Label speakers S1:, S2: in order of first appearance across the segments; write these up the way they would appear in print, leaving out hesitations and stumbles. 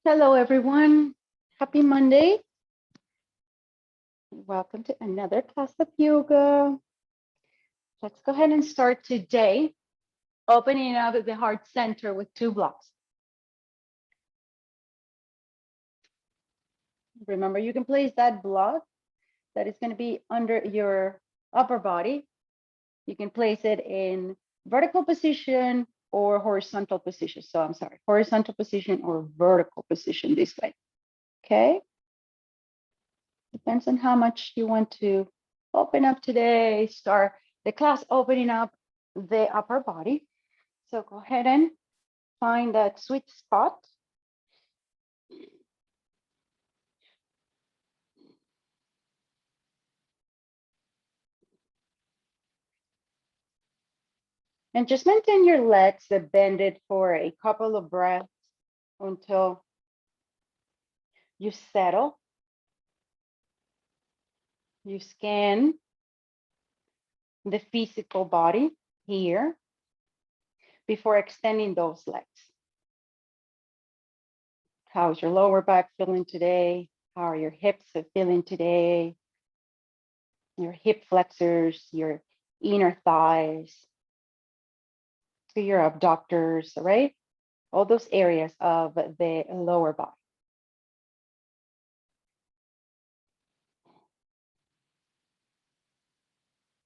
S1: Hello, everyone. Happy Monday. Welcome to another class of yoga. Let's go ahead and start today, opening up the heart center with two blocks. Remember, you can place that block that is going to be under your upper body. You can place it in vertical position or horizontal position. So I'm sorry, horizontal position or vertical position this way. Okay. Depends on how much you want to open up today. Start the class opening up the upper body. So go ahead and find that sweet spot. And just maintain your legs bended for a couple of breaths until you settle. You scan the physical body here before extending those legs. How's your lower back feeling today? How are your hips feeling today? Your hip flexors, your inner thighs, to your abductors, right? All those areas of the lower body.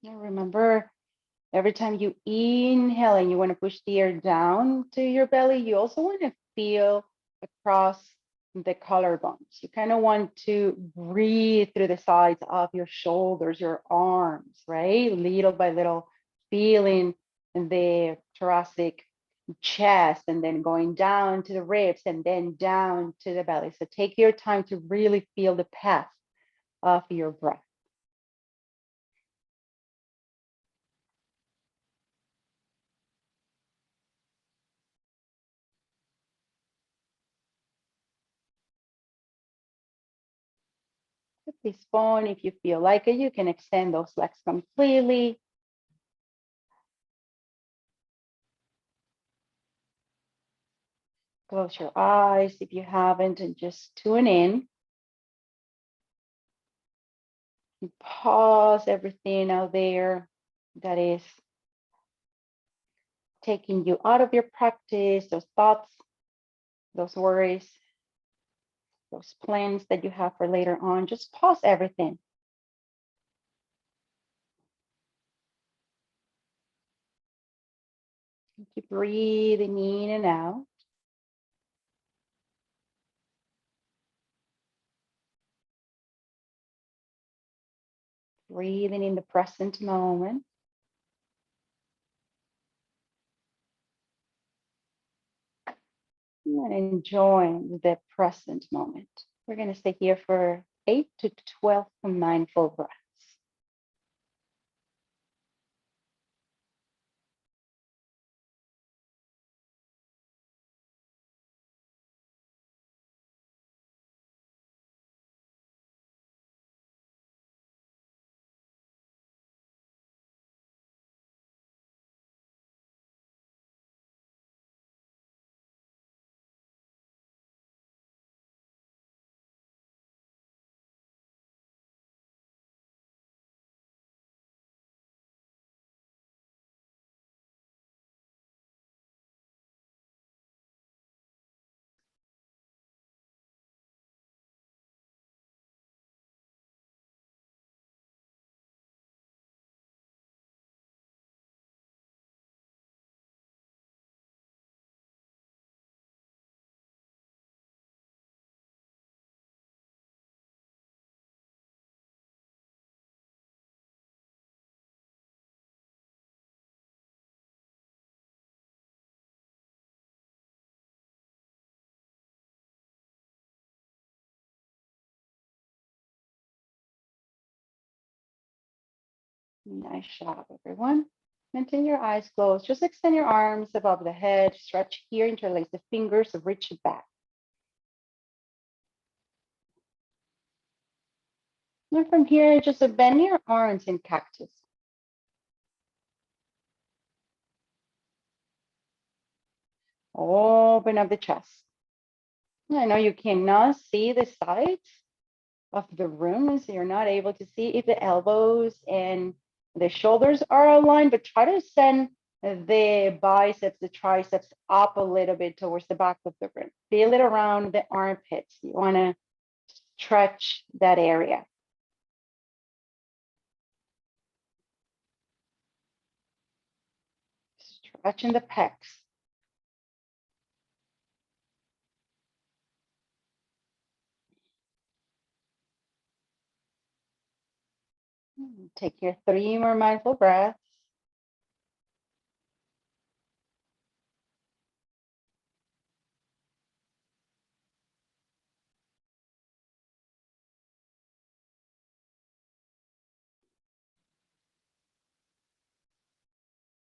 S1: Now remember, every time you inhale and you want to push the air down to your belly, you also want to feel across the collarbones. You kind of want to breathe through the sides of your shoulders, your arms, right? Little by little, feeling the thoracic chest and then going down to the ribs and then down to the belly. So take your time to really feel the path of your breath. At this point, if you feel like it, you can extend those legs completely. Close your eyes if you haven't and just tune in. And pause everything out there that is taking you out of your practice, those thoughts, those worries, those plans that you have for later on. Just pause everything. Keep breathing in and out. Breathing in the present moment. And enjoying the present moment. We're going to stay here for 8 to 12 mindful breaths. Nice job, everyone. Maintain your eyes closed. Just extend your arms above the head. Stretch here, interlace the fingers, reach it back. And from here, just bend your arms in cactus. Open up the chest. I know you cannot see the sides of the room, so you're not able to see if the elbows and the shoulders are aligned, but try to send the biceps, the triceps up a little bit towards the back of the room. Feel it around the armpits. You want to stretch that area. Stretching the pecs. Take your 3 more mindful breaths.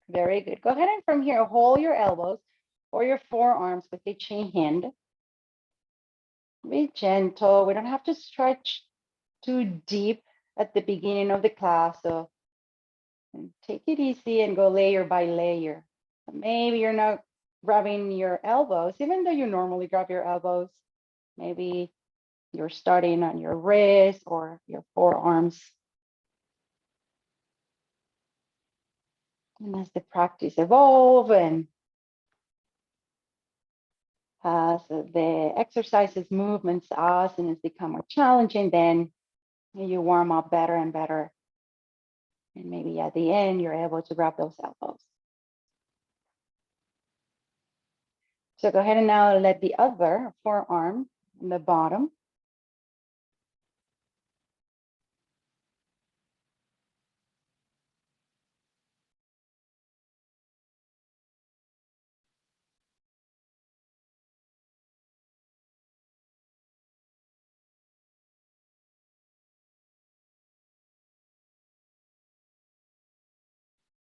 S1: Very good. Go ahead and from here, hold your elbows or your forearms with a chain hand. Be gentle. We don't have to stretch too deep at the beginning of the class. So take it easy and go layer by layer. Maybe you're not grabbing your elbows, even though you normally grab your elbows. Maybe you're starting on your wrist or your forearms. And as the practice evolve and as the exercises, movements, asanas become more challenging, then you warm up better and better. And maybe at the end, you're able to grab those elbows. So go ahead and now let the other forearm in the bottom.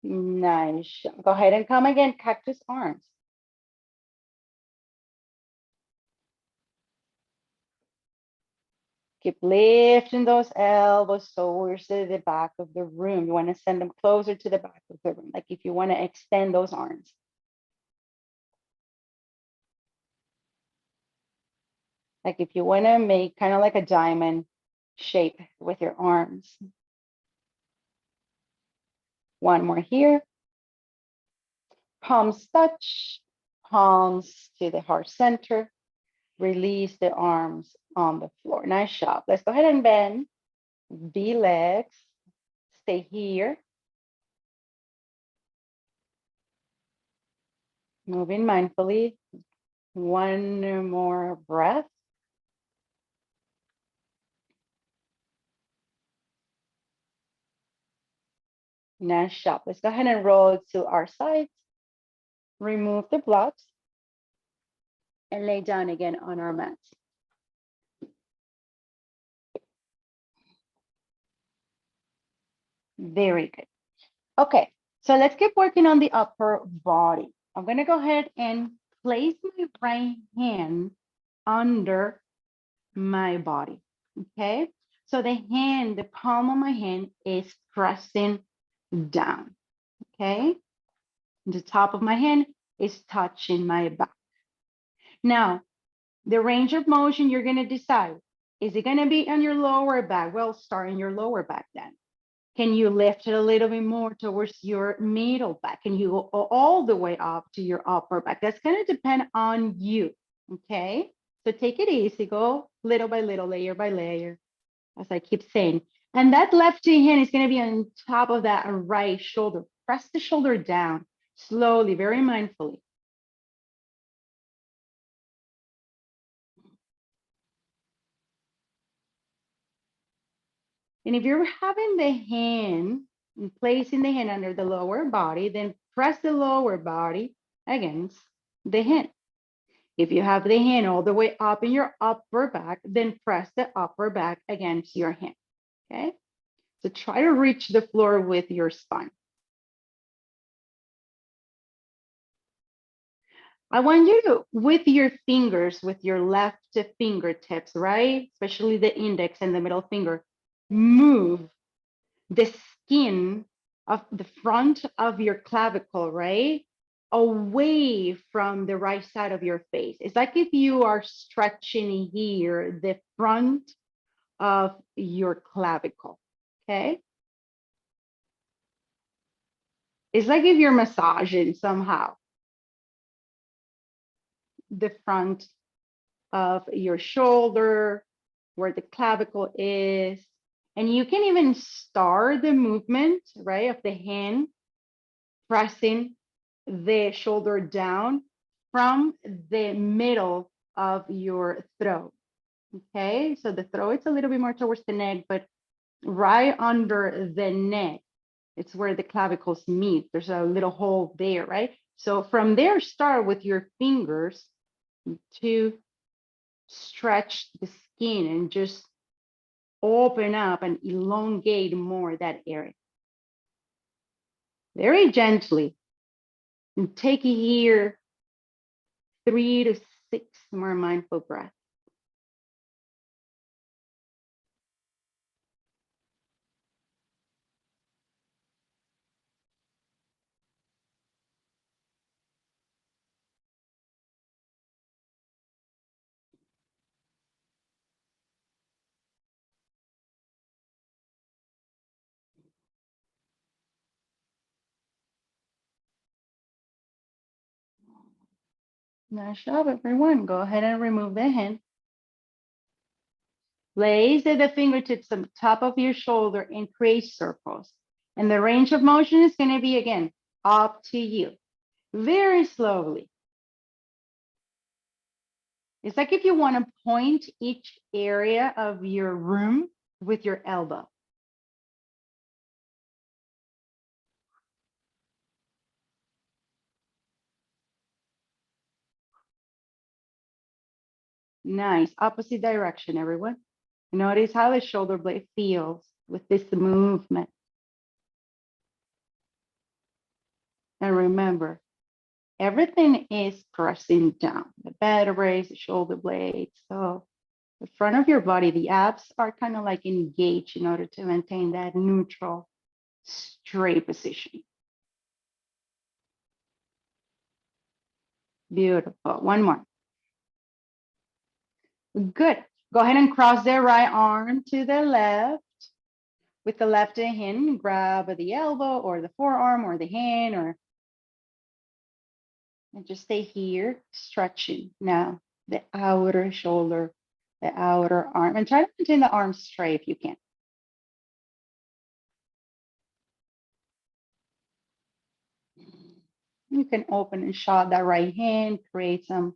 S1: Nice. Go ahead and come again, cactus arms. Keep lifting those elbows towards the back of the room. You want to send them closer to the back of the room, like if you want to extend those arms. Like if you want to make kind of like a diamond shape with your arms. One more here. Palms touch, palms to the heart center. Release the arms on the floor. Nice job. Let's go ahead and bend. V legs. Stay here. Moving mindfully. One more breath. Nice job. Let's go ahead and roll to our sides. Remove the blocks and lay down again on our mats. Very good. Okay, so let's keep working on the upper body. I'm gonna go ahead and place my right hand under my body, okay? So the hand, the palm of my hand is pressing down, okay? The top of my hand is touching my back. Now, the range of motion you're gonna decide. Is it gonna be on your lower back? Well, start in your lower back then. Can you lift it a little bit more towards your middle back? Can you go all the way up to your upper back? That's gonna depend on you, okay? So take it easy, go little by little, layer by layer, as I keep saying. And that left hand is gonna be on top of that right shoulder. Press the shoulder down slowly, very mindfully. And if you're having the hand, placing the hand under the lower body, then press the lower body against the hand. If you have the hand all the way up in your upper back, then press the upper back against your hand, okay? So try to reach the floor with your spine. I want you to, with your fingers, with your left fingertips, right? Especially the index and the middle finger, move the skin of the front of your clavicle, right? away from the right side of your face. It's like if you are stretching here, the front of your clavicle, okay? It's like if you're massaging somehow the front of your shoulder, where the clavicle is. And you can even start the movement, right, of the hand pressing the shoulder down from the middle of your throat. Okay, so the throat is a little bit more towards the neck, but right under the neck, it's where the clavicles meet. There's a little hole there, right? So from there, start with your fingers to stretch the skin and just open up and elongate more that area. Very gently. And take here 3 to 6 more mindful breaths. Nice job, everyone. Go ahead and remove the hand. Place the fingertips on the top of your shoulder and create circles. And the range of motion is going to be, again, up to you. Very slowly. It's like if you want to point each area of your room with your elbow. Nice. Opposite direction, everyone. Notice how the shoulder blade feels with this movement. And remember, everything is pressing down. The vertebrae, the shoulder blades. So the front of your body, the abs are kind of like engaged in order to maintain that neutral, straight position. Beautiful. One more. Good. Go ahead and cross the right arm to the left. With the left hand, grab the elbow or the forearm or the hand, and just stay here, stretching now the outer shoulder, the outer arm, and try to maintain the arms straight if you can. You can open and shut that right hand, create some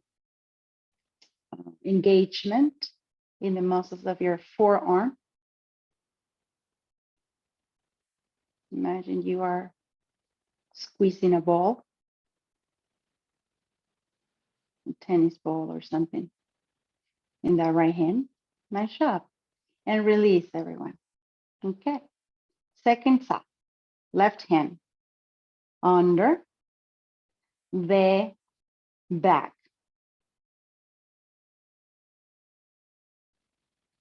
S1: engagement in the muscles of your forearm. Imagine you are squeezing a ball, a tennis ball or something in that right hand. Nice job. And release, everyone. Okay. Second side, left hand under the back.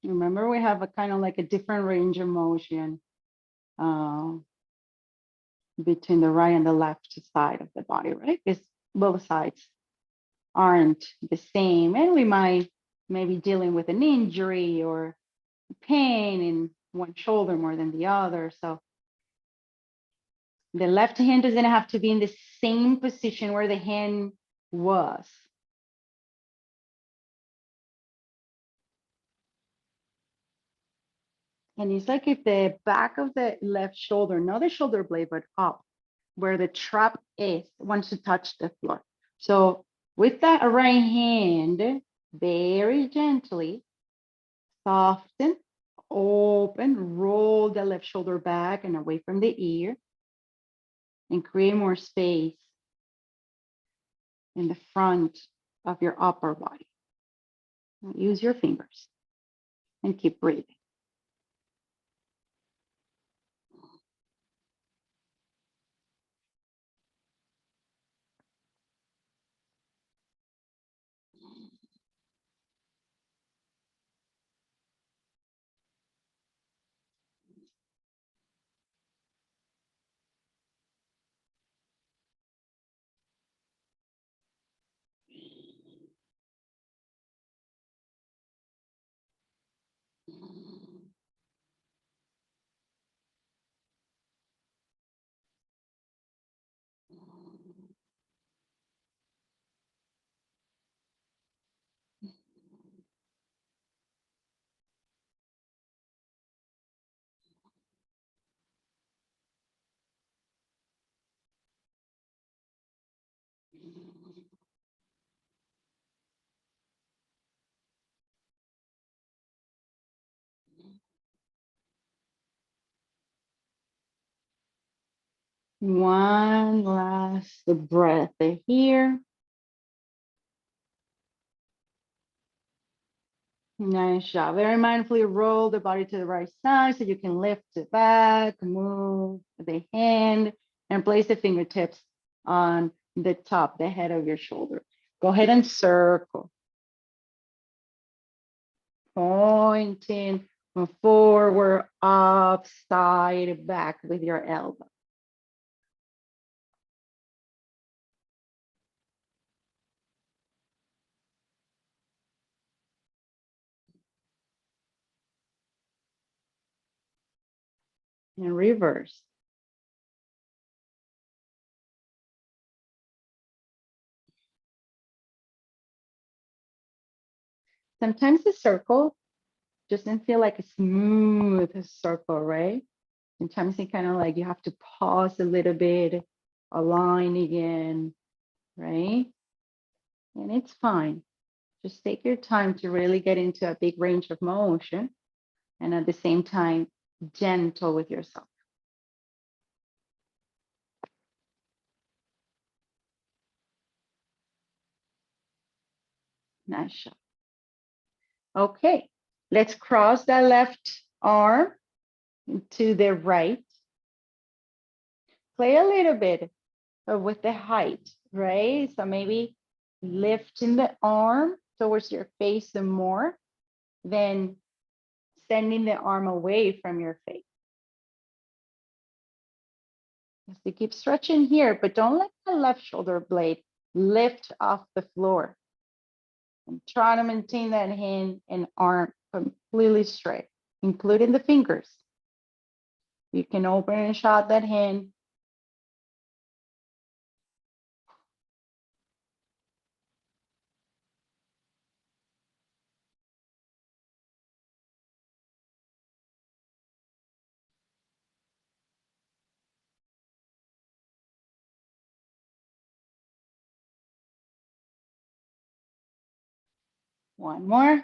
S1: Remember, we have a kind of like a different range of motion between the right and the left side of the body, right? Because both sides aren't the same. And we might maybe dealing with an injury or pain in one shoulder more than the other. So the left hand doesn't have to be in the same position where the hand was. And it's like if the back of the left shoulder, not the shoulder blade, but up, where the trap is, wants to touch the floor. So with that right hand, very gently, soften, open, roll the left shoulder back and away from the ear, and create more space in the front of your upper body. Use your fingers and keep breathing. One last breath here. Nice job. Very mindfully roll the body to the right side so you can lift it back, move the hand, and place the fingertips on the top, the head of your shoulder. Go ahead and circle. Pointing forward, up, side, back with your elbow. And reverse. Sometimes the circle doesn't feel like a smooth circle, right? Sometimes it kind of like you have to pause a little bit, align again, right? And it's fine. Just take your time to really get into a big range of motion and at the same time, gentle with yourself. Nice shot. Okay, let's cross that left arm to the right. Play a little bit with the height, right? So maybe lifting the arm towards your face some more, then sending the arm away from your face. So keep stretching here, but don't let the left shoulder blade lift off the floor. And try to maintain that hand and arm completely straight, including the fingers. You can open and shut that hand. One more.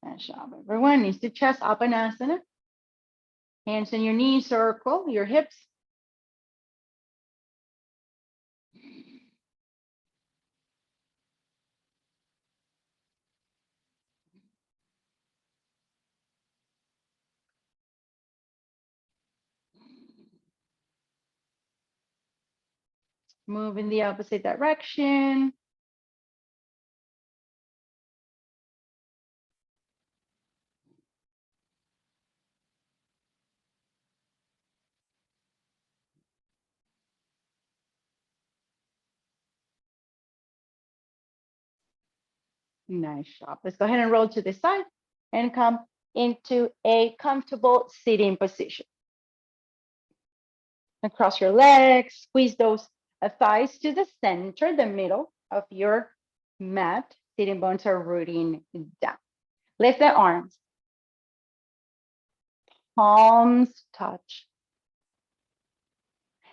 S1: Nice job, everyone. Knees to chest, Apanasana. Hands in your knees, circle your hips. Move in the opposite direction. Nice job. Let's go ahead and roll to the side and come into a comfortable sitting position. And cross your legs, squeeze those thighs to the center, the middle of your mat. Sitting bones are rooting down. Lift the arms. Palms touch.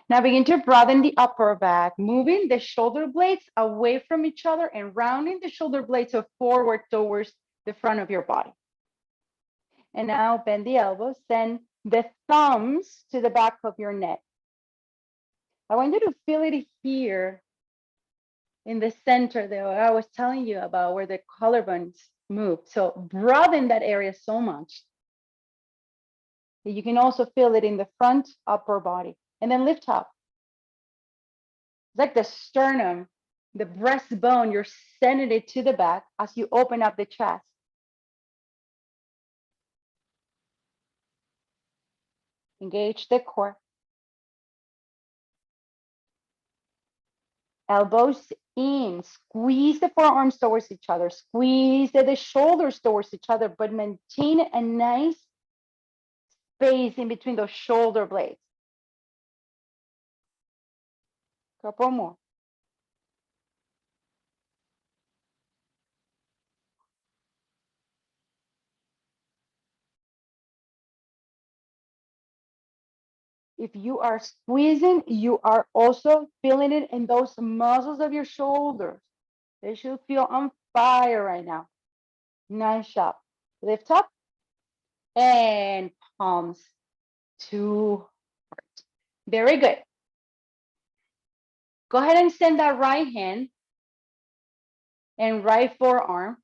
S1: Now begin to broaden the upper back, moving the shoulder blades away from each other and rounding the shoulder blades forward towards the front of your body. And now bend the elbows, send the thumbs to the back of your neck. I want you to feel it here in the center that I was telling you about where the collarbones move. So broaden that area so much that you can also feel it in the front upper body. And then lift up. It's like the sternum, the breastbone, you're sending it to the back as you open up the chest. Engage the core. Elbows in, squeeze the forearms towards each other, squeeze the shoulders towards each other, but maintain a nice space in between those shoulder blades. Couple more. If you are squeezing, you are also feeling it in those muscles of your shoulders. They should feel on fire right now. Nice job. Lift up and palms Two hearts. Very good. Go ahead and send that right hand and right forearm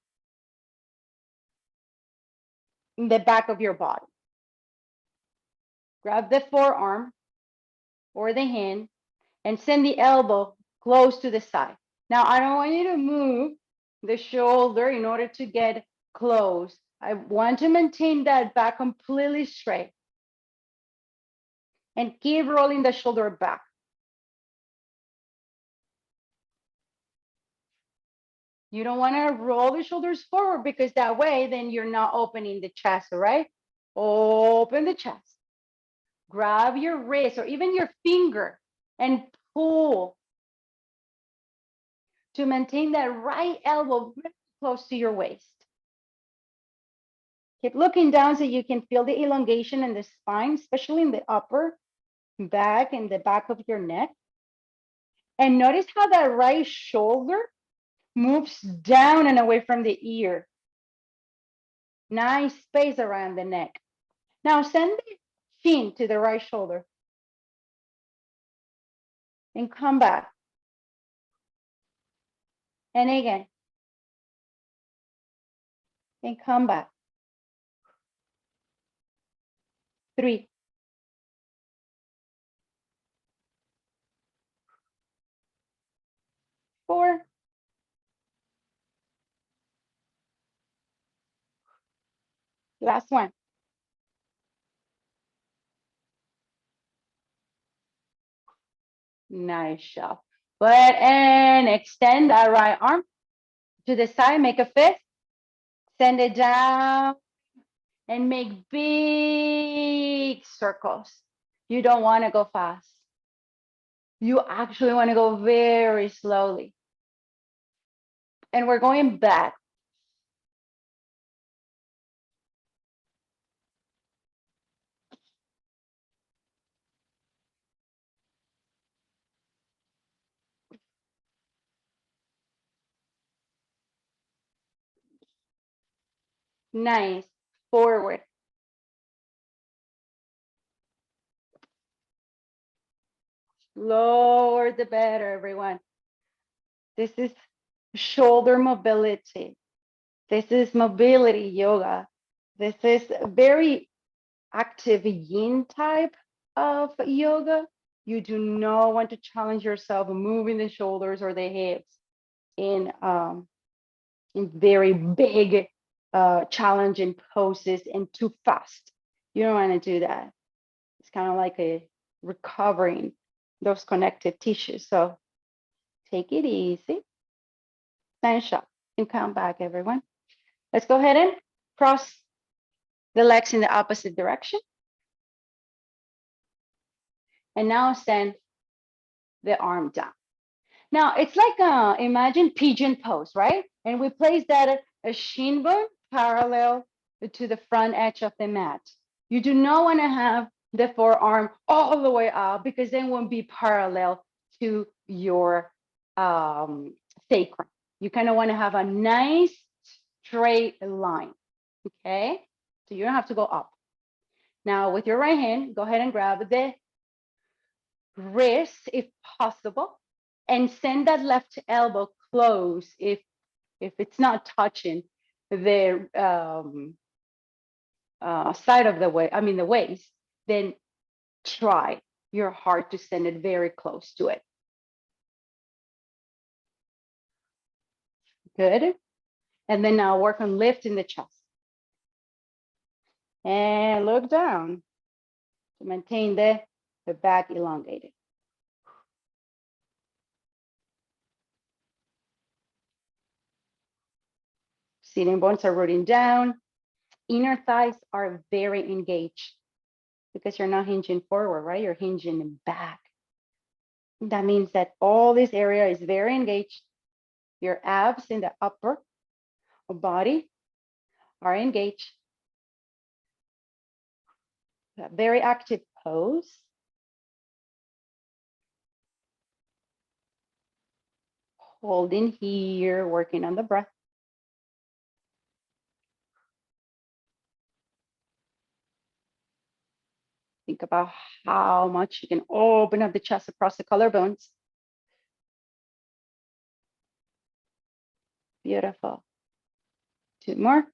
S1: in the back of your body. Grab the forearm or the hand and send the elbow close to the side. Now, I don't want you to move the shoulder in order to get close. I want to maintain that back completely straight and keep rolling the shoulder back. You don't want to roll the shoulders forward because that way, then you're not opening the chest, all right? Open the chest. Grab your wrist or even your finger and pull to maintain that right elbow very close to your waist. Keep looking down so you can feel the elongation in the spine, especially in the upper back and the back of your neck. And notice how that right shoulder moves down and away from the ear. Nice space around the neck. Now send the chin to the right shoulder and come back. And again. And come back. 3. 4. Last one. Nice job. Go ahead and extend that right arm to the side, make a fist, send it down, and make big circles. You don't want to go fast. You actually want to go very slowly. And we're going back. Nice. Forward. Lower the better, everyone. This is shoulder mobility. This is mobility yoga. This is very active yin type of yoga. You do not want to challenge yourself moving the shoulders or the hips in very big challenging poses and too fast. You don't want to do that. It's kind of like a recovering those connective tissues. So take it easy. Nice shot. And come back, everyone. Let's go ahead and cross the legs in the opposite direction. And now send the arm down. Now it's like imagine pigeon pose, right? And we place that a shin bone parallel to the front edge of the mat. You do not want to have the forearm all the way up because then it won't be parallel to your sacrum. You kind of want to have a nice straight line, okay? So you don't have to go up. Now with your right hand, go ahead and grab the wrist if possible and send that left elbow close if it's not touching the side of the the waist, then try your heart to send it very close to it. Good. And then now work on lifting the chest. And look down to maintain the back elongated. Sitting bones are rooting down. Inner thighs are very engaged because you're not hinging forward, right? You're hinging back. That means that all this area is very engaged. Your abs in the upper body are engaged. A very active pose. Holding here, working on the breath. Think about how much you can open up the chest across the collarbones. Beautiful. 2 more.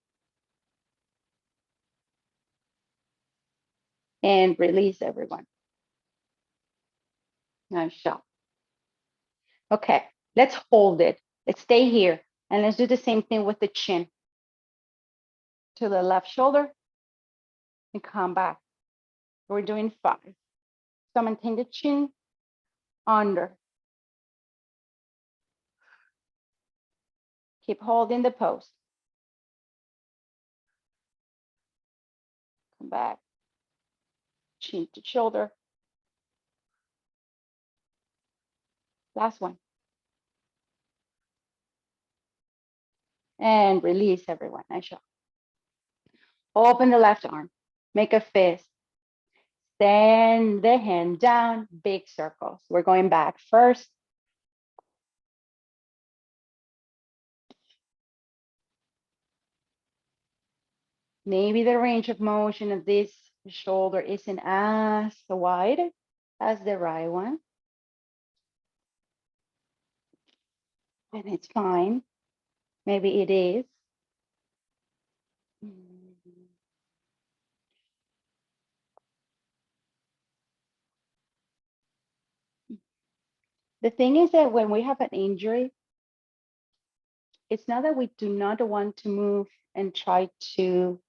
S1: And release, everyone. Nice job. Okay, let's hold it. Let's stay here. And let's do the same thing with the chin. To the left shoulder and come back. We're doing 5. So maintain the chin under. Keep holding the pose. Come back. Chin to shoulder. Last one. And release, everyone. Nice job. Open the left arm. Make a fist. Send the hand down. Big circles. We're going back first. Maybe the range of motion of this shoulder isn't as wide as the right one. And it's fine. Maybe it is. The thing is that when we have an injury, it's not that we do not want to move and try to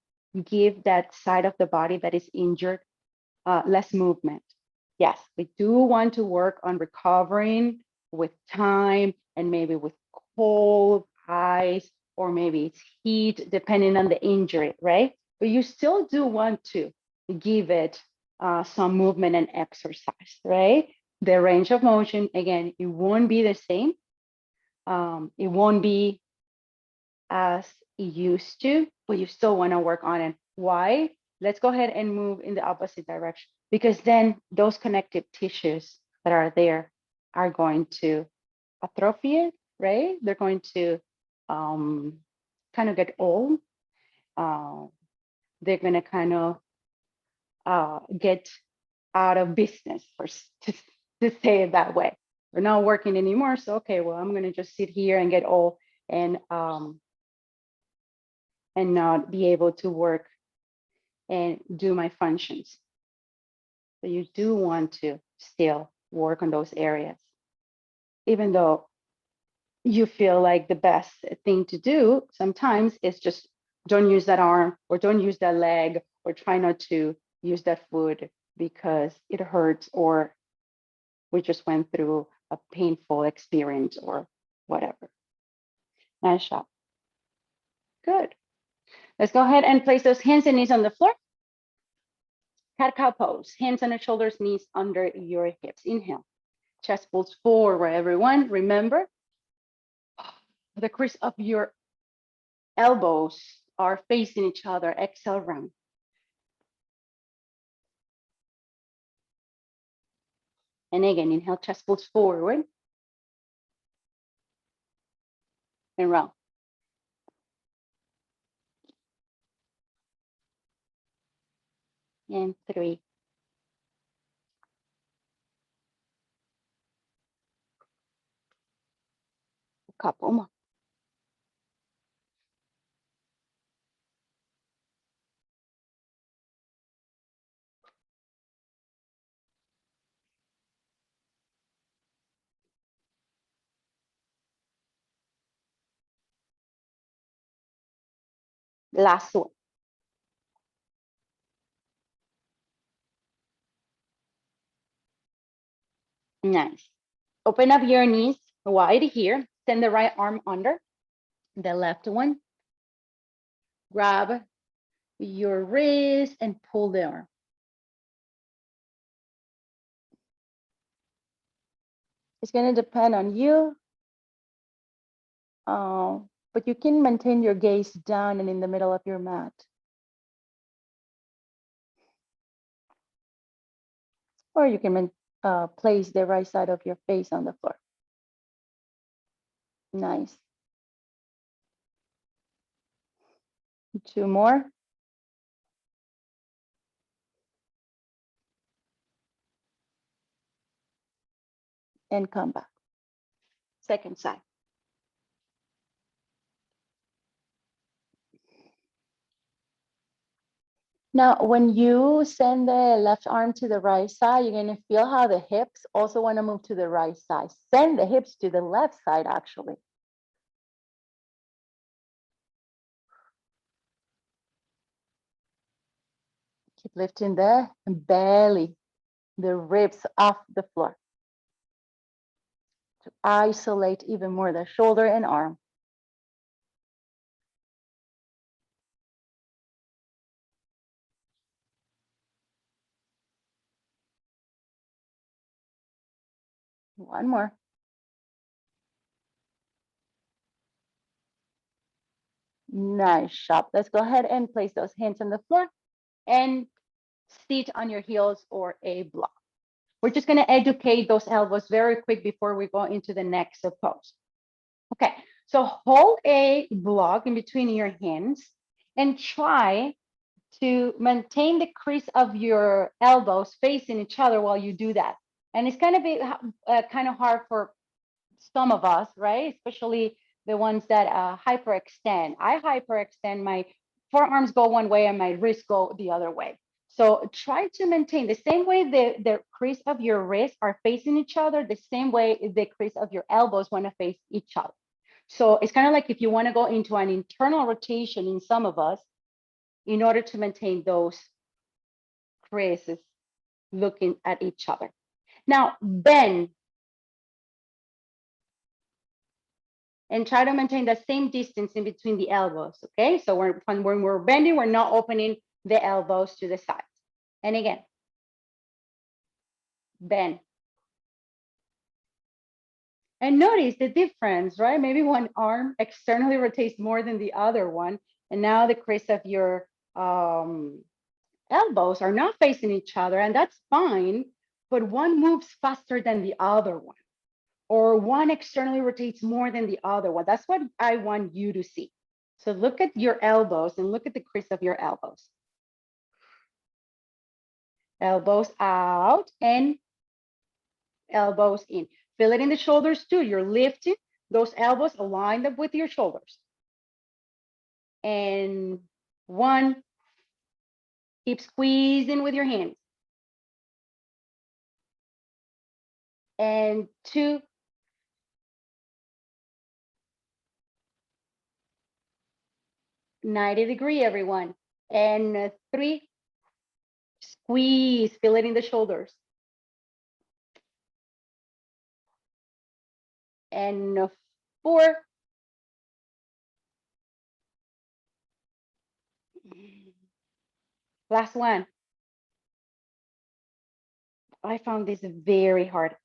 S1: give that side of the body that is injured less movement. Yes, we do want to work on recovering with time and maybe with cold ice or maybe it's heat, depending on the injury, right? But you still do want to give it some movement and exercise, right? The range of motion, again, it won't be the same. It won't be as it used to, but you still want to work on it. Why? Let's go ahead and move in the opposite direction, because then those connective tissues that are there are going to atrophy it, right? They're going to kind of get old. They're going to kind of get out of business, to say it that way. They're not working anymore. So, okay, well, I'm going to just sit here and get old and not be able to work and do my functions. So you do want to still work on those areas, even though you feel like the best thing to do sometimes is just don't use that arm or don't use that leg or try not to use that foot because it hurts or we just went through a painful experience or whatever. Nice job. Good. Let's go ahead and place those hands and knees on the floor. Cat-cow pose. Hands on the shoulders, knees under your hips. Inhale. Chest pulls forward, everyone. Remember, the crease of your elbows are facing each other. Exhale, round. And again, inhale, chest pulls forward. And round. And 3. A couple more. Last one. Nice. Open up your knees wide here. Send the right arm under the left one. Grab your wrist and pull the arm. It's going to depend on you, but you can maintain your gaze down and in the middle of your mat. Or you can place the right side of your face on the floor. Nice. 2 more. and come back. Second side. Now, when you send the left arm to the right side, you're going to feel how the hips also want to move to the right side. Send the hips to the left side, actually. Keep lifting the belly, the ribs off the floor to isolate even more the shoulder and arm. One more. Nice job. Let's go ahead and place those hands on the floor and sit on your heels or a block. We're just going to educate those elbows very quick before we go into the next pose. Okay, so hold a block in between your hands and try to maintain the crease of your elbows facing each other while you do that. And it's going to be kind of hard for some of us, right? Especially the ones that hyperextend. I hyperextend, my forearms go one way and my wrists go the other way. So try to maintain the same way the crease of your wrists are facing each other, the same way the crease of your elbows want to face each other. So it's kind of like if you want to go into an internal rotation in some of us, in order to maintain those creases looking at each other. Now, bend and try to maintain the same distance in between the elbows, okay? So when we're bending, we're not opening the elbows to the sides. And again, bend. And notice the difference, right? Maybe one arm externally rotates more than the other one. And now the crease of your elbows are not facing each other, and that's fine, but one moves faster than the other one, or one externally rotates more than the other one. That's what I want you to see. So look at your elbows and look at the crease of your elbows. Elbows out and elbows in. Feel it in the shoulders too. You're lifting those elbows, align them with your shoulders. And one, keep squeezing with your hands. And two, -90 everyone. And three, squeeze, feel it in the shoulders. And four, last one. I found this very hard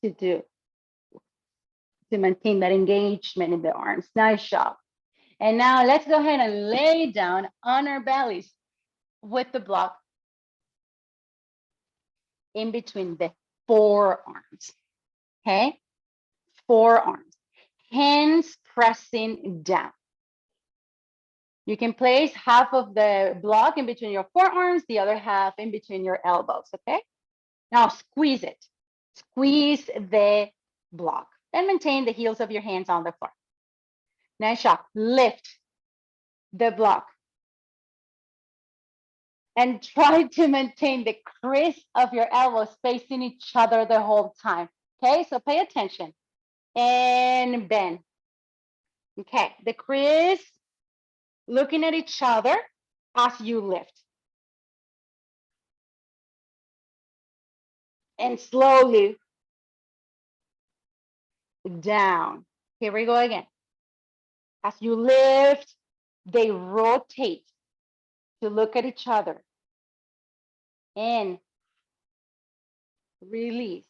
S1: to do, to maintain that engagement in the arms. Nice job. And now let's go ahead and lay down on our bellies with the block in between the forearms. Okay, forearms, hands pressing down. You can place half of the block in between your forearms, the other half in between your elbows, okay? Now squeeze it. Squeeze the block and maintain the heels of your hands on the floor. Nice job. Lift the block and try to maintain the crease of your elbows facing each other the whole time. Okay, so pay attention and bend. Okay, the crease looking at each other as you lift. And slowly down. Here we go again. As you lift, they rotate to look at each other. And release.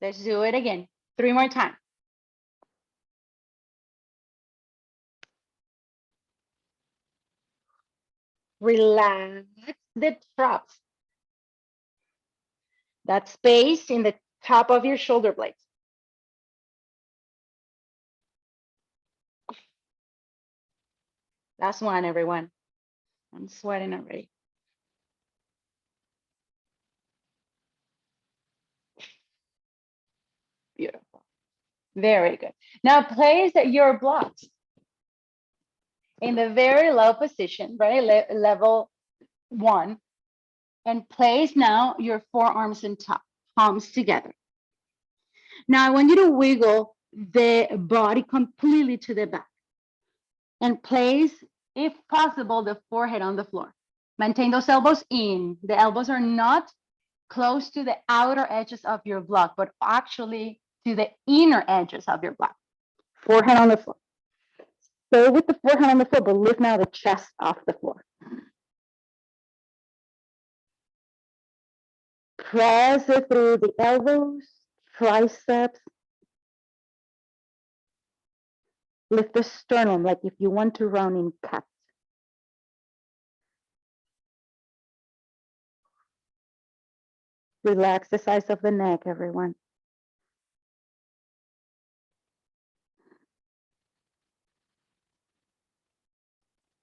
S1: Let's do it again. 3 more times. Relax the traps. That space in the top of your shoulder blades. Last one, everyone. I'm sweating already. Very good. Now place your blocks in the very low position, right? Level 1. And place now your forearms and top, palms together. Now I want you to wiggle the body completely to the back and place, if possible, the forehead on the floor. Maintain those elbows in. The elbows are not close to the outer edges of your block, but actually to the inner edges of your block. Forehead on the floor. Stay with the forehead on the floor, but lift now the chest off the floor. Press it through the elbows, triceps. Lift the sternum like if you want to round in cat. Relax the sides of the neck, everyone.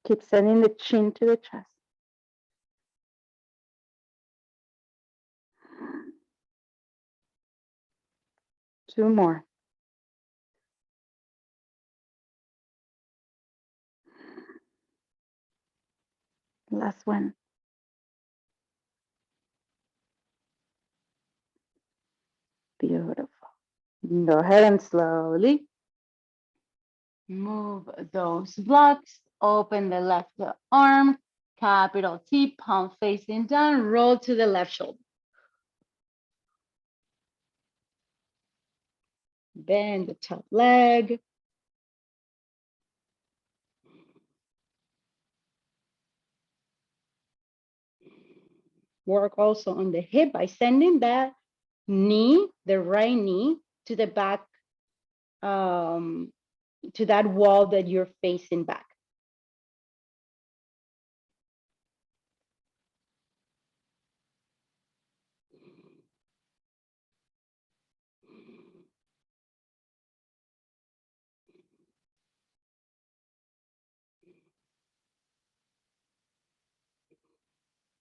S1: Keep sending the chin to the chest. Two more. Last one. Beautiful. Go ahead and slowly move those blocks. Open the left arm, capital T, palm facing down, roll to the left shoulder. Bend the top leg. Work also on the hip by sending that knee, the right knee, to the back, to that wall that you're facing back.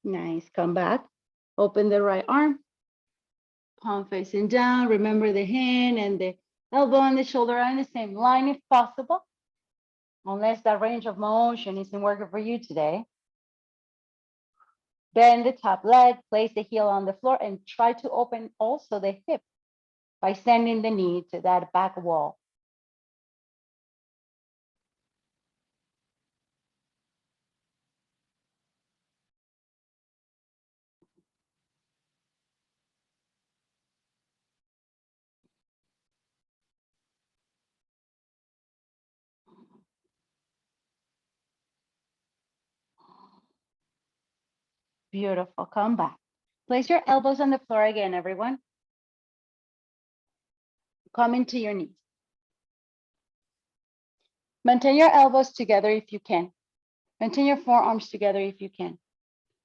S1: Nice. Come back. Open the right arm. Palm facing down. Remember the hand and the elbow and the shoulder are in the same line if possible. Unless that range of motion isn't working for you today. Bend the top leg, place the heel on the floor, and try to open also the hip by sending the knee to that back wall. Beautiful. Come back. Place your elbows on the floor again, everyone. Come into your knees. Maintain your elbows together if you can. Maintain your forearms together if you can.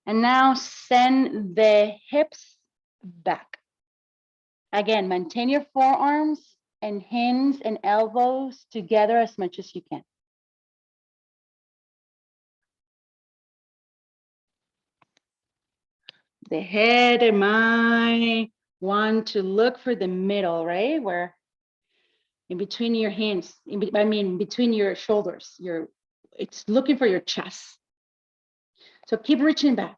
S1: And now send the hips back. Again, maintain your forearms and hands and elbows together as much as you can. The head and mind want to look for the middle, right? Where in between your hands, between your shoulders, it's looking for your chest. So keep reaching back,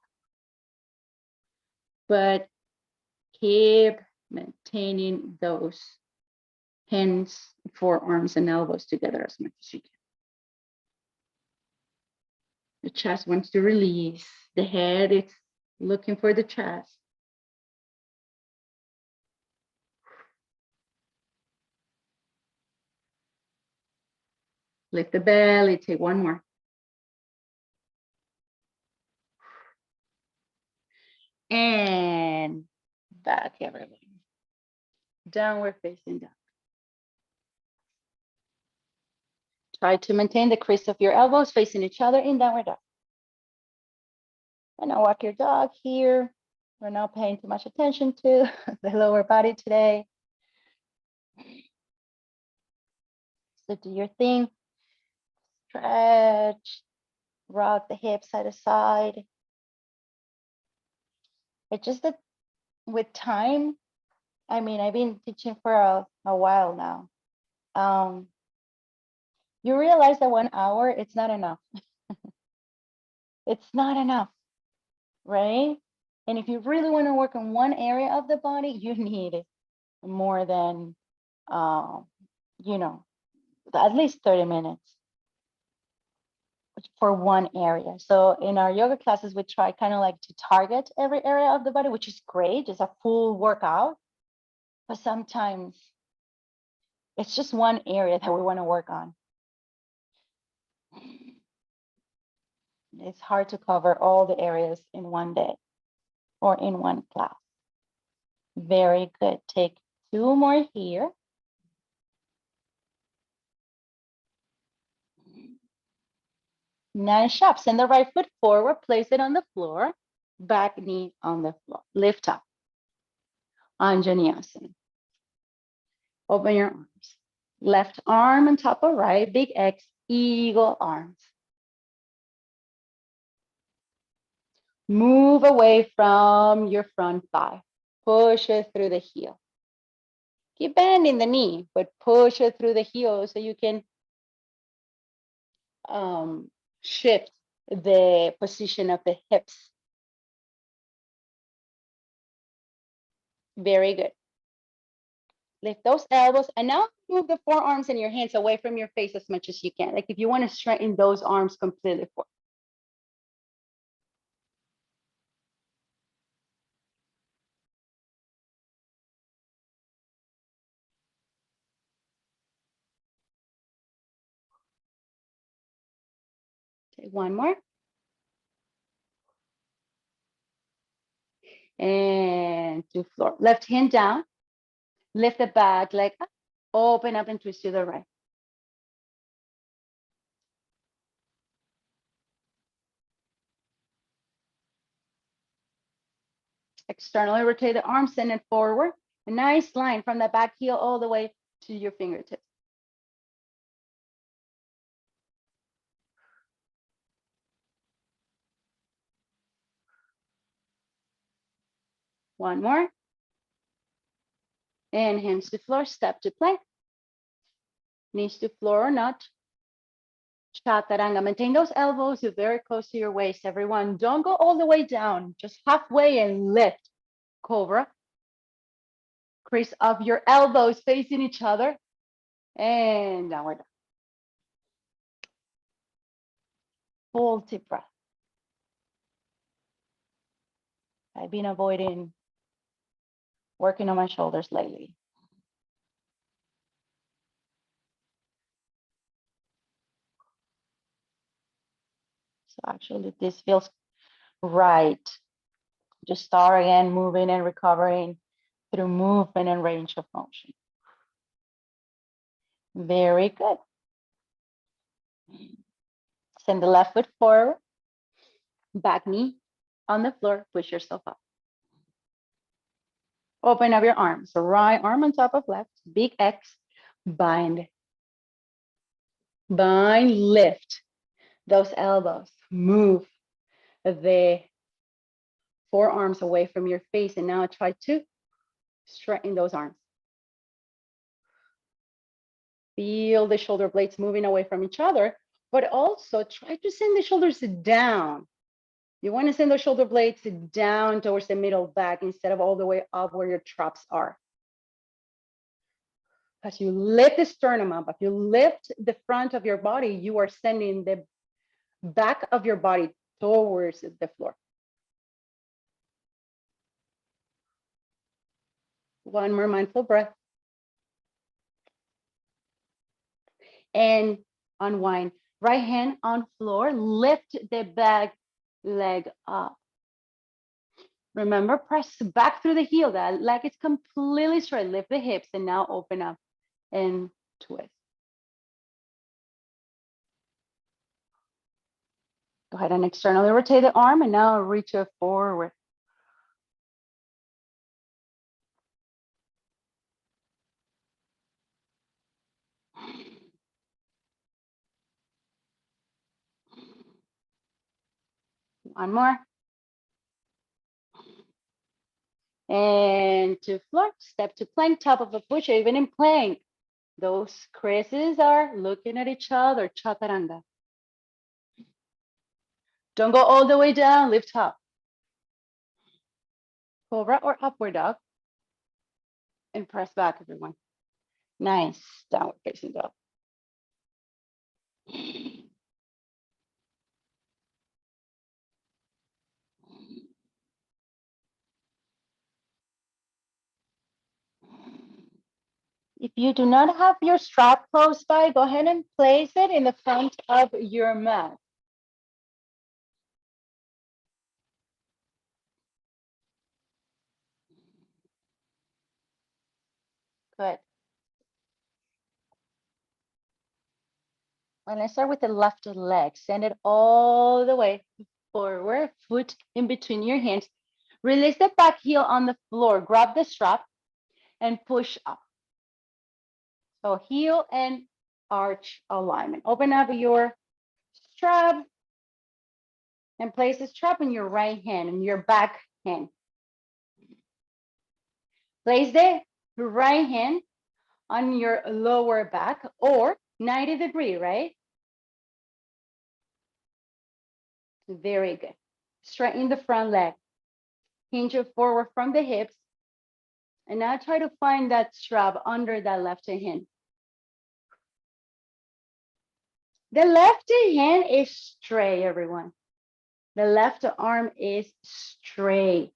S1: but keep maintaining those hands, forearms, and elbows together as much as you can. The chest wants to release. The head is looking for the chest. Lift the belly, take one more. And back, everyone. Downward facing dog. Try to maintain the crease of your elbows facing each other in downward dog. And now walk your dog here. We're not paying too much attention to the lower body today. So do your thing. Stretch, rock the hips side to side. It's just that with time, I've been teaching for a while now. you realize that 1 hour, it's not enough. It's not enough, right? And if you really want to work on one area of the body, you need more than, you know, at least 30 minutes for one area. So in our yoga classes, we try kind of like to target every area of the body, which is great. It's a full workout, but sometimes it's just one area that we want to work on. It's hard to cover all the areas in one day or in one class. Very good. Take 2 more here. Nice job. Send the right foot forward, place it on the floor, back knee on the floor. Lift up. Anjaneyasana. Open your arms. Left arm on top of right, big X, eagle arms. Move away from your front thigh. Push it through the heel. Keep bending the knee, but push it through the heel so you can shift the position of the hips. Very good. Lift those elbows and now move the forearms and your hands away from your face as much as you can. Like if you want to straighten those arms completely forward. Okay, one more. And to floor. Left hand down. Lift the back leg up. Open up and twist to the right. Externally rotate the arms, send it forward. A nice line from the back heel all the way to your fingertips. One more. And hands to floor, step to plank. Knees to floor or not. Chaturanga, maintain those elbows very close to your waist, everyone. Don't go all the way down, just halfway and lift. Cobra. Crease of your elbows facing each other. And downward dog. Full deep breath. I've been avoiding working on my shoulders lately. So actually this feels right. Just start again, moving and recovering through movement and range of motion. Very good. Send the left foot forward, back knee on the floor, push yourself up. Open up your arms, right arm on top of left, big X, bind. Bind, lift those elbows, move the forearms away from your face, and now try to straighten those arms. Feel the shoulder blades moving away from each other, but also try to send the shoulders down. You want to send those shoulder blades down towards the middle back instead of all the way up where your traps are. As you lift the sternum up, if you lift the front of your body, you are sending the back of your body towards the floor. One more mindful breath. And unwind. Right hand on floor, lift the back leg up. Remember, press back through the heel. That leg is completely straight. Lift the hips and now open up and twist. Go ahead and externally rotate the arm and now reach it forward. One more. And to floor, step to plank, top of a push, even in plank. Those creases are looking at each other, chaturanga. Don't go all the way down, lift up. Cobra or upward dog. And press back, everyone. Nice, downward facing dog. If you do not have your strap close by, go ahead and place it in the front of your mat. Good. And let's start with the left leg. Send it all the way forward, foot in between your hands. Release the back heel on the floor. Grab the strap and push up. So heel and arch alignment. Open up your strap and place the strap in your right hand and your back hand. Place the right hand on your lower back or 90-degree, right? Very good. Straighten the front leg. Hinge it forward from the hips. And now try to find that strap under that left hand. The left hand is straight, everyone. The left arm is straight.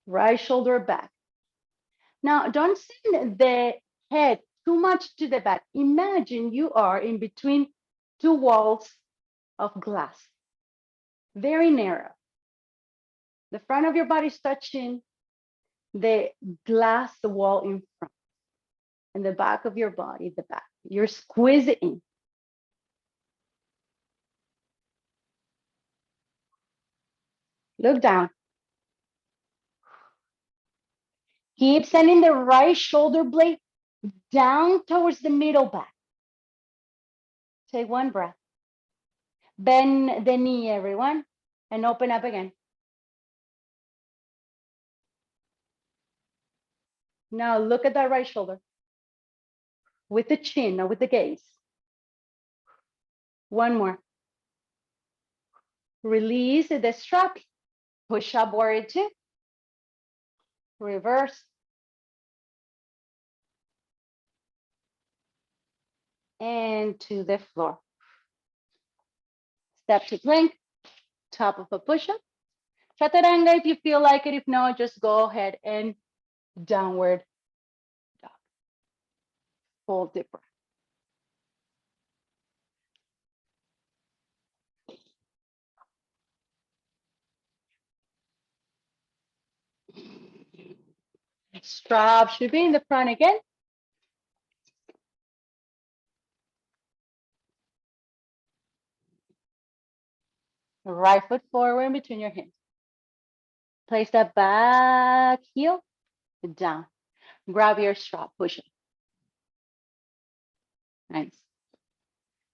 S1: Right shoulder back. Now, don't send the head too much to the back. Imagine you are in between two walls of glass, very narrow. The front of your body is touching the glass, the wall in front, and the back of your body, the back. You're squeezing. Look down. Keep sending the right shoulder blade down towards the middle back. Take one breath. Bend the knee, everyone, and open up again. Now look at that right shoulder with the chin, not with the gaze. One more. Release the strap. Push up, warrior two. Reverse. And to the floor. Step to plank, top of a push-up. Chaturanga if you feel like it. If not, just go ahead and downward dog. Full deep breath. Strap should be in the front again. Right foot forward in between your hands. Place that back heel down. Grab your strap, push it. Nice.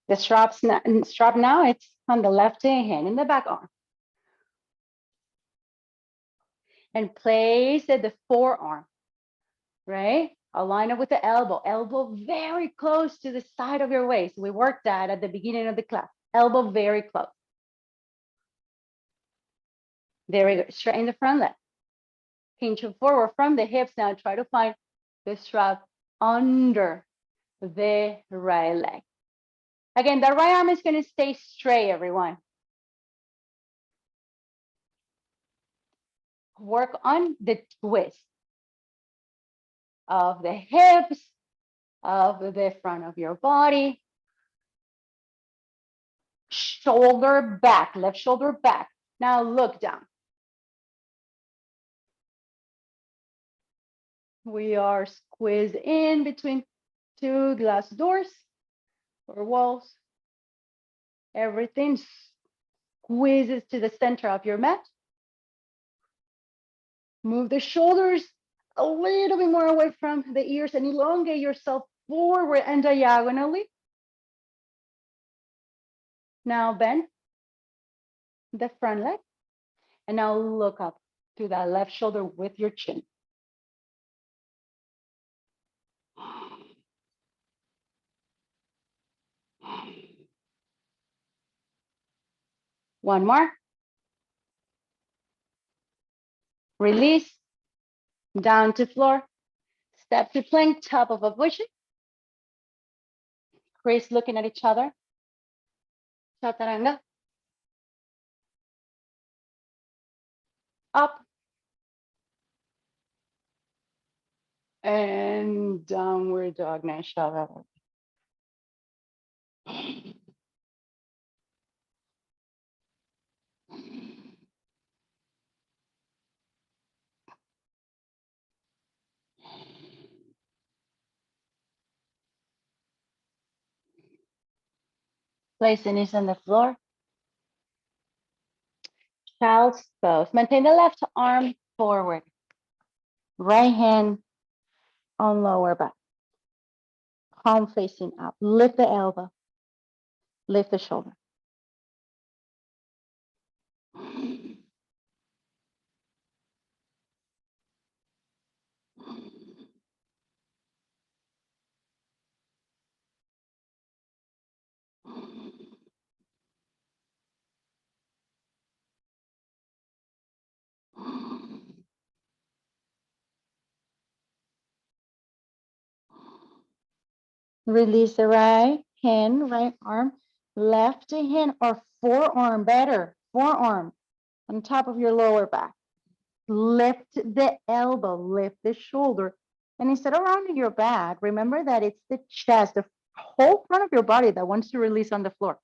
S1: The strap now, it's on the left hand in the back arm. And place the forearm, right? Align it with the elbow. Elbow very close to the side of your waist. We worked that at the beginning of the class. Elbow very close. Very good. Straighten the front leg. Hinge forward from the hips. Now try to find the strap under the right leg. Again, the right arm is going to stay straight, everyone. Work on the twist of the hips, of the front of your body. Shoulder back, left shoulder back. Now look down. We are squeezed in between two glass doors or walls. Everything squeezes to the center of your mat. Move the shoulders a little bit more away from the ears and elongate yourself forward and diagonally. Now bend the front leg and now look up to that left shoulder with your chin. One more. Release, down to floor. Step to plank, top of a bush. Chris looking at each other. Chaturanga. Up. And downward dog. Nice job. Place the knees on the floor. Child's pose. Maintain the left arm forward. Right hand on lower back. Palm facing up. Lift the elbow. Lift the shoulder. Release the right hand, right arm, left hand or forearm, better, forearm on top of your lower back. Lift the elbow, lift the shoulder. And instead of rounding your back, remember that it's the chest, the whole front of your body that wants to release on the floor.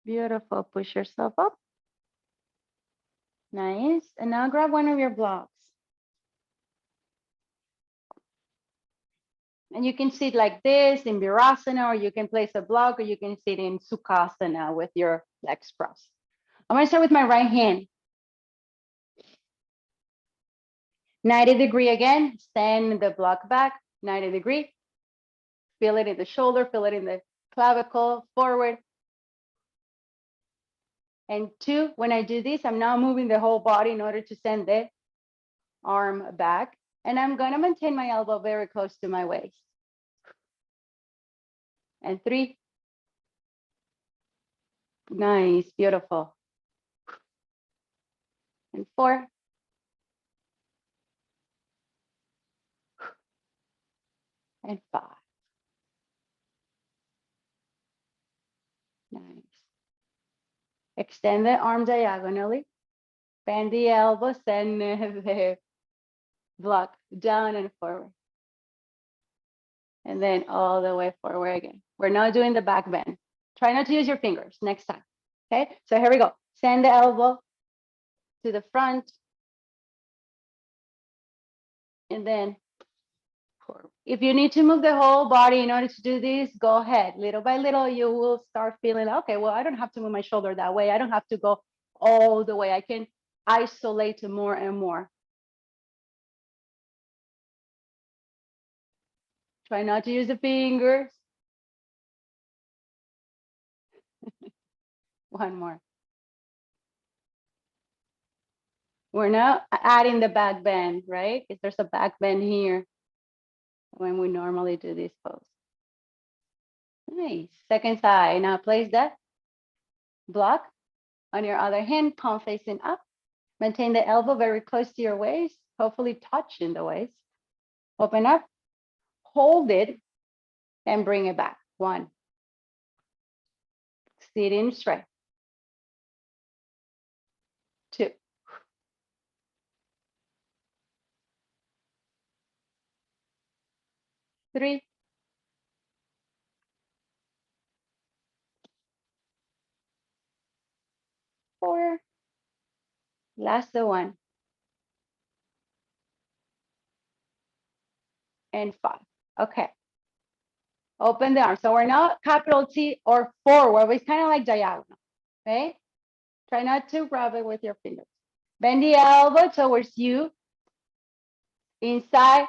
S1: Beautiful. Push yourself up. Nice. And now grab one of your blocks. And you can sit like this in Virasana, or you can place a block, or you can sit in Sukhasana with your legs crossed. I'm gonna start with my right hand. 90-degree again, send the block back, 90-degree. Feel it in the shoulder, feel it in the clavicle, forward. And 2, when I do this, I'm now moving the whole body in order to send the arm back. And I'm gonna maintain my elbow very close to my waist. And 3. Nice, beautiful. And 4. And 5. Nice. Extend the arm diagonally. Bend the elbow, send the block down and forward. And then all the way forward again. We're not doing the back bend. Try not to use your fingers next time. Okay, so here we go. Send the elbow to the front. And then forward. If you need to move the whole body in order to do this, go ahead. Little by little, you will start feeling, okay, well, I don't have to move my shoulder that way. I don't have to go all the way. I can isolate more and more. Try not to use the fingers. One more. We're now adding the back bend, right? Because there's a back bend here when we normally do this pose. Nice. Second side. Now place that block on your other hand, palm facing up. Maintain the elbow very close to your waist, hopefully touching the waist. Open up, hold it, and bring it back. 1. Sitting straight. 2. 3. 4. Last one. And 5. Okay. Open the arm. So we're not capital T or forward, but it's kind of like diagonal, okay? Try not to grab it with your fingers. Bend the elbow towards you, inside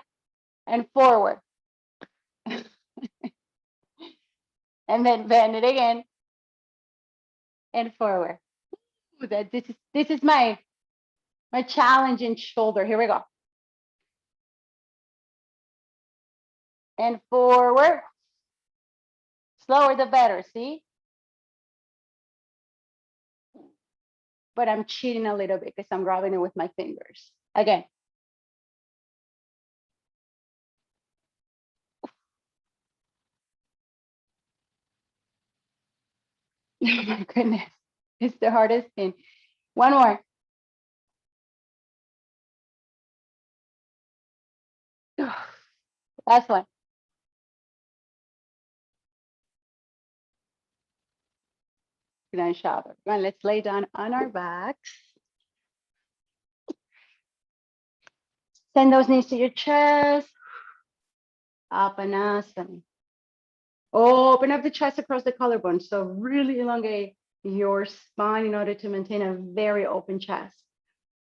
S1: and forward. And then bend it again and forward. Ooh, this is my challenging shoulder. Here we go. And forward. Slower the better, see? But I'm cheating a little bit because I'm grabbing it with my fingers. Again. Oh my goodness. It's the hardest thing. One more. Last one. Nice job. Everyone, let's lay down on our backs. Send those knees to your chest. Apanasana. Open up the chest across the collarbone. So really elongate your spine in order to maintain a very open chest.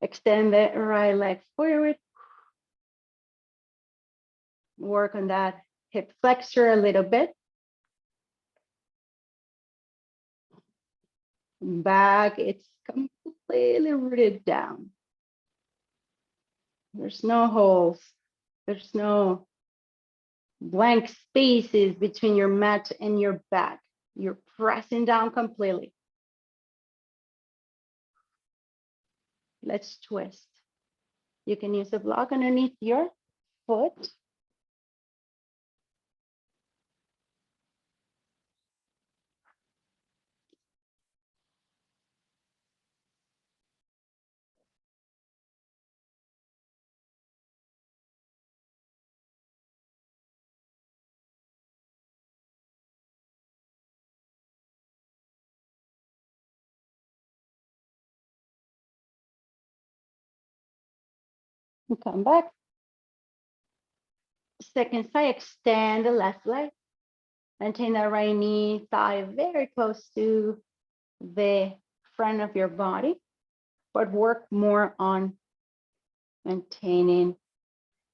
S1: Extend the right leg forward. Work on that hip flexor a little bit. Back, it's completely rooted down. There's no holes. There's no blank spaces between your mat and your back. You're pressing down completely. Let's twist. You can use a block underneath your foot. And come back. Second side, extend the left leg. Maintain that right knee, thigh very close to the front of your body, but work more on maintaining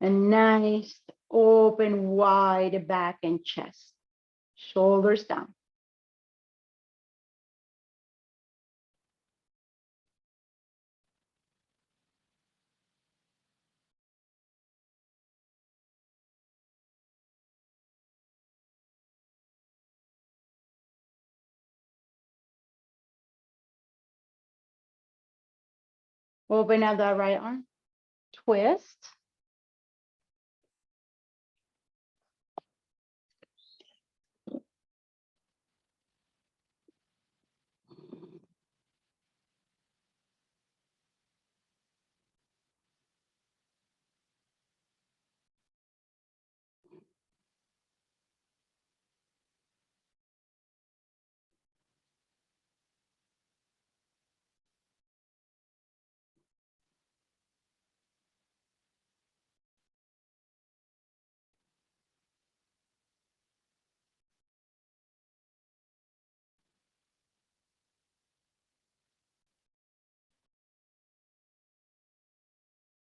S1: a nice open wide back and chest. Shoulders down. Open up that right arm. Twist.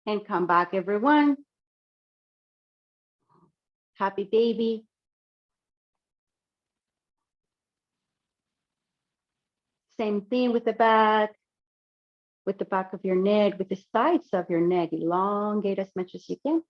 S1: And come back, everyone. Happy baby. Same thing with the back of your neck, with the sides of your neck. Elongate as much as you can.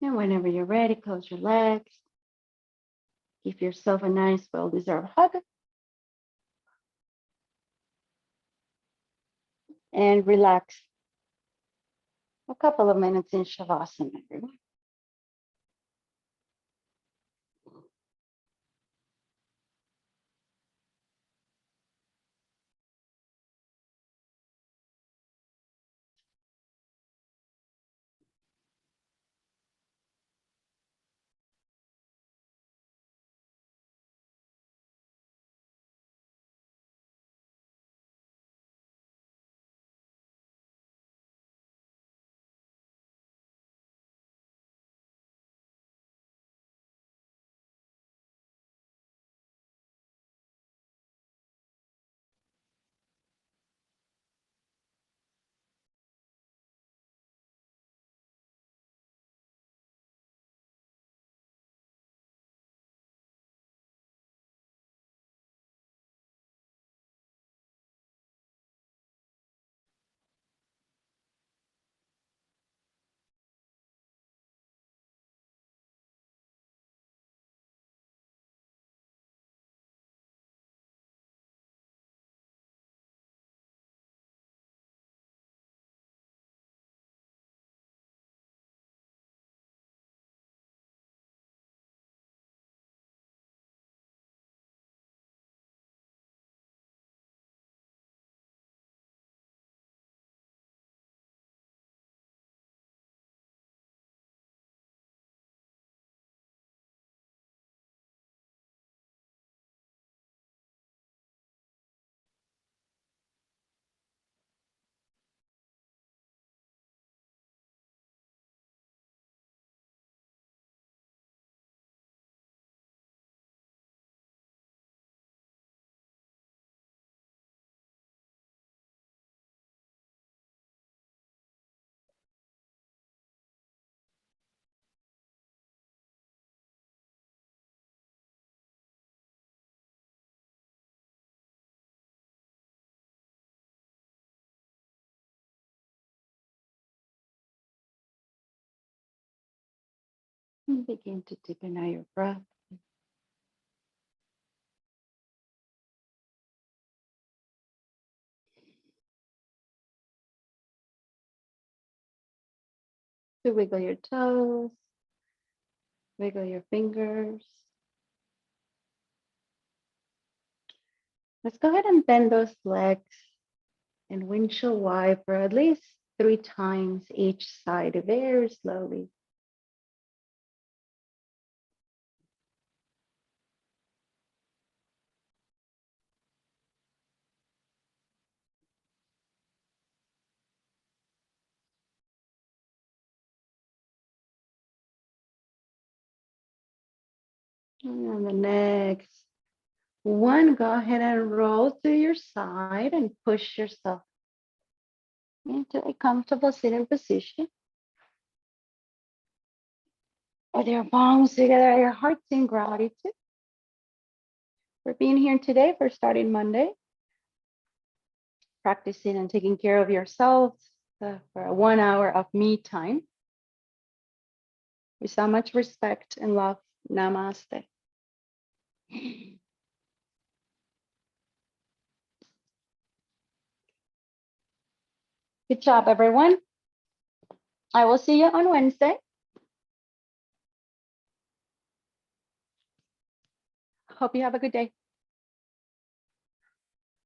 S1: And whenever you're ready, close your legs. Give yourself a nice, well-deserved hug. and relax. A couple of minutes in Shavasana, everyone. And begin to deepen out your breath. To wiggle your toes, wiggle your fingers. Let's go ahead and bend those legs and windshield wiper at least 3 times each side, very slowly. And on the next one, go ahead and roll to your side and push yourself into a comfortable sitting position. With your palms together, your hearts in gratitude for being here today, for starting Monday, practicing and taking care of yourselves for 1 hour of me time. With so much respect and love, namaste. Good job, everyone. I will see you on Wednesday. Hope you have a good day.